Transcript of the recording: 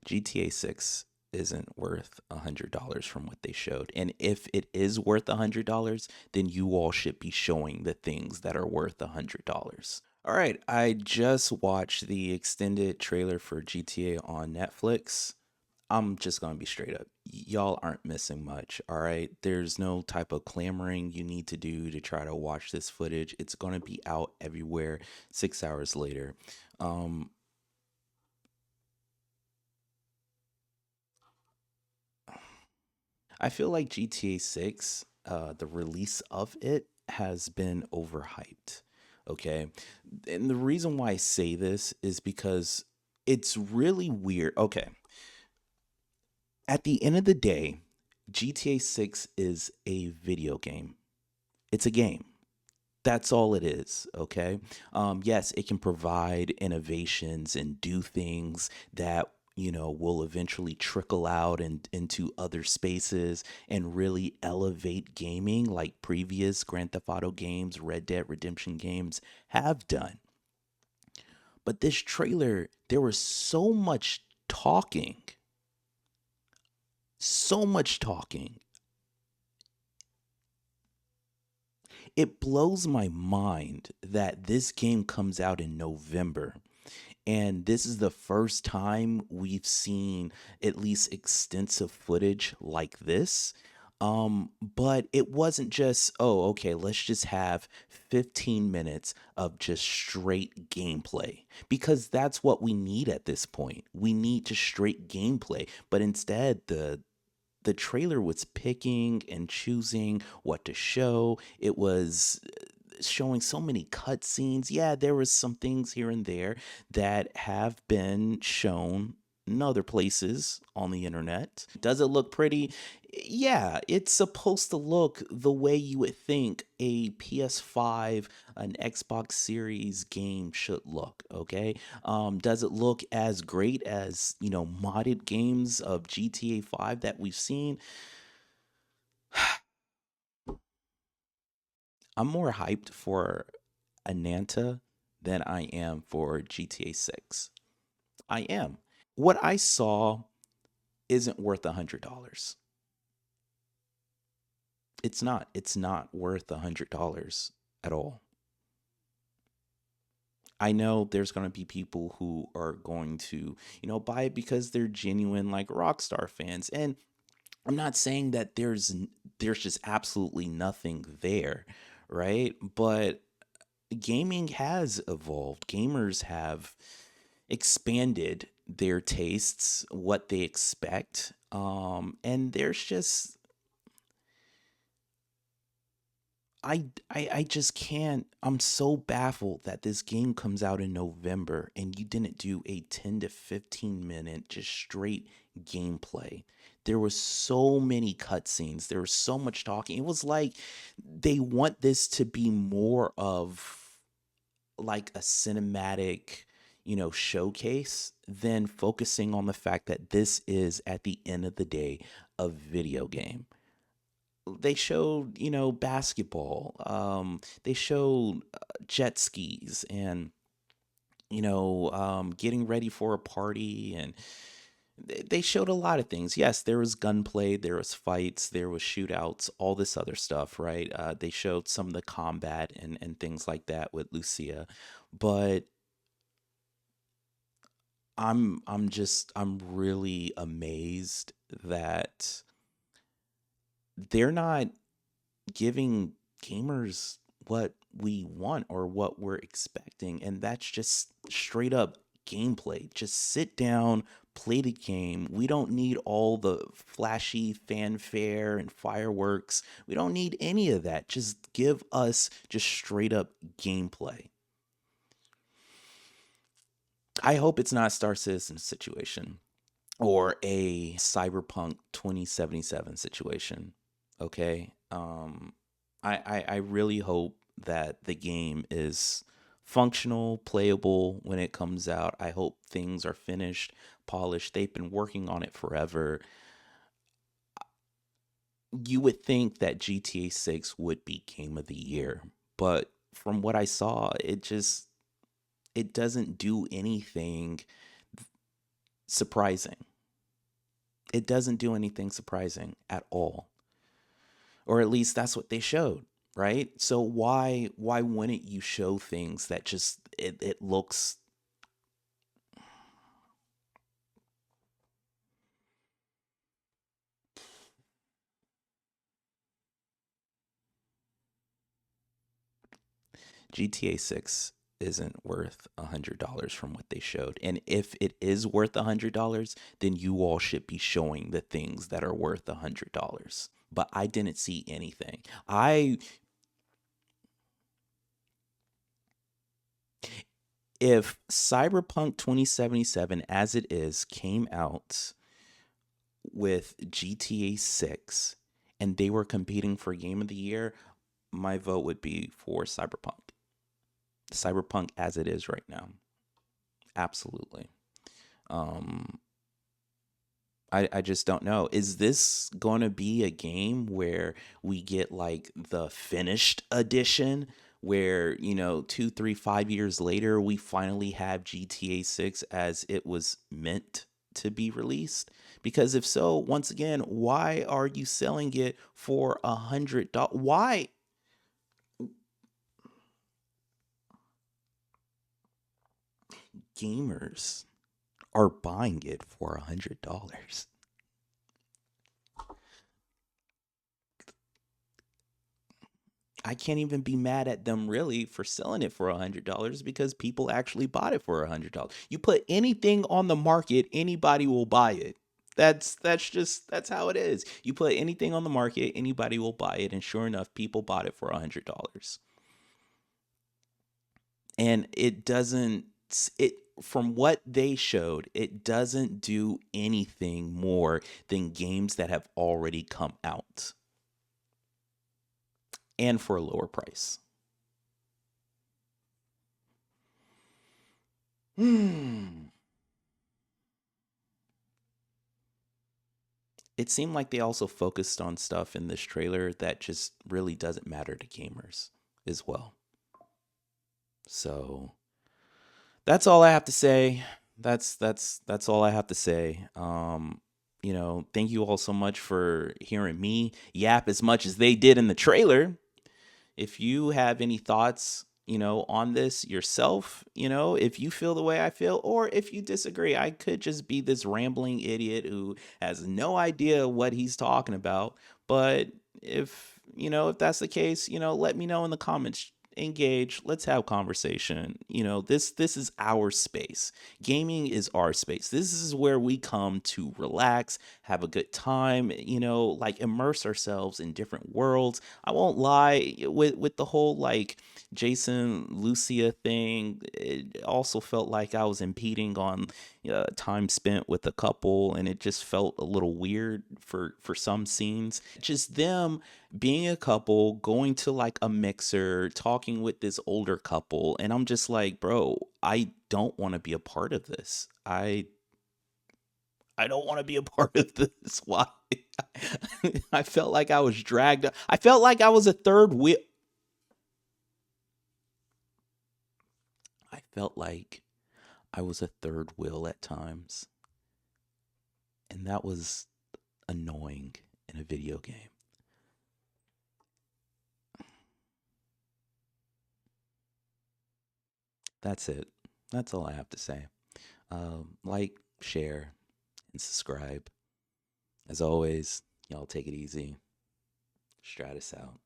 GTA 6 isn't worth $100 from what they showed. And if it is worth $100, then you all should be showing the things that are worth $100. All right, I just watched the extended trailer for GTA on Netflix. I'm just gonna be straight up. Y'all aren't missing much, all right? There's no type of clamoring you need to do to try to watch this footage. It's gonna be out everywhere 6 hours later. Um, I feel like GTA 6, the release of it has been overhyped. Okay. And the reason why I say this is because it's really weird. Okay. At the end of the day, GTA 6 is a video game, it's a game. That's all it is, okay? Yes, it can provide innovations and do things that will eventually trickle out and into other spaces and really elevate gaming like previous Grand Theft Auto games, Red Dead Redemption games have done. But this trailer, there was so much talking. It blows my mind that this game comes out in November. And this is the first time we've seen at least extensive footage like this. But it wasn't just, oh, okay, let's just have 15 minutes of just straight gameplay because that's what we need at this point. We need just straight gameplay. But instead, the trailer was picking and choosing what to show. It was showing so many cutscenes. Yeah, there was some things here and there that have been shown in other places on the internet. Does it look pretty? Yeah, it's supposed to look the way you would think a PS5, an Xbox Series game should look, okay? Does it look as great as, modded games of GTA 5 that we've seen? I'm more hyped for Ananta than I am for GTA 6. I am. What I saw isn't worth $100. It's not. It's not worth $100 at all. I know there's going to be people who are going to, buy it because they're genuine like Rockstar fans. And I'm not saying that there's just absolutely nothing there, right? But gaming has evolved. Gamers have expanded their tastes, what they expect. And there's just I just can't. I'm so baffled that this game comes out in November and you didn't do a 10 to 15 minute just straight gameplay. There was so many cutscenes. There was so much talking. It was like they want this to be more of like a cinematic, showcase than focusing on the fact that this is at the end of the day a video game. They showed, basketball. They showed jet skis and getting ready for a party, and they showed a lot of things. Yes, there was gunplay, there was fights, there was shootouts, all this other stuff, right? They showed some of the combat and things like that with Lucia, but I'm really amazed that they're not giving gamers what we want or what we're expecting. And that's just straight up gameplay. Just sit down, play the game. We don't need all the flashy fanfare and fireworks. We don't need any of that. Just give us just straight up gameplay. I hope it's not Star Citizen situation or a Cyberpunk 2077 situation. Okay. I really hope that the game is functional, playable when it comes out. I hope things are finished, polished. They've been working on it forever. You would think that GTA 6 would be game of the year, but from what I saw, it doesn't do anything surprising. It doesn't do anything surprising at all. Or at least that's what they showed, right? So why wouldn't you show things that just it looks GTA 6 isn't worth $100 from what they showed. And if it is worth $100, then you all should be showing the things that are worth $100. But I didn't see anything. I If Cyberpunk 2077 as it is came out with GTA 6 and they were competing for game of the year, my vote would be for Cyberpunk. Cyberpunk as it is right now. Absolutely. Um, I just don't know. Is this going to be a game where we get like the finished edition where, 2, 3, 5 years later, we finally have GTA 6 as it was meant to be released? Because if so, once again, why are you selling it for $100? Why gamers are buying it for $100? I can't even be mad at them really for selling it for $100 because people actually bought it for $100. You put anything on the market, anybody will buy it. That's how it is. You put anything on the market, anybody will buy it, and sure enough, people bought it for $100. And it doesn't it from what they showed, it doesn't do anything more than games that have already come out and for a lower price. Hmm. It seemed like they also focused on stuff in this trailer that just really doesn't matter to gamers as well. So that's all I have to say. That's all I have to say. Thank you all so much for hearing me yap as much as they did in the trailer. If you have any thoughts, on this yourself, if you feel the way I feel, or if you disagree, I could just be this rambling idiot who has no idea what he's talking about. But if that's the case, let me know in the comments. Engage, let's have conversation. This is our space. Gaming is our space. This is where we come to relax, have a good time, like immerse ourselves in different worlds. I won't lie, with the whole like Jason Lucia thing, it also felt like I was impeding on time spent with a couple, and it just felt a little weird for some scenes. Just them being a couple, going to like a mixer, talking with this older couple, and I'm just like, bro, I don't want to be a part of this. I don't want to be a part of this. Why? I felt like I was dragged. I felt like I was a third wheel. I felt like I was a third wheel at times, and that was annoying in a video game. That's it. That's all I have to say. Like, share, and subscribe. As always, y'all take it easy. Stratus out.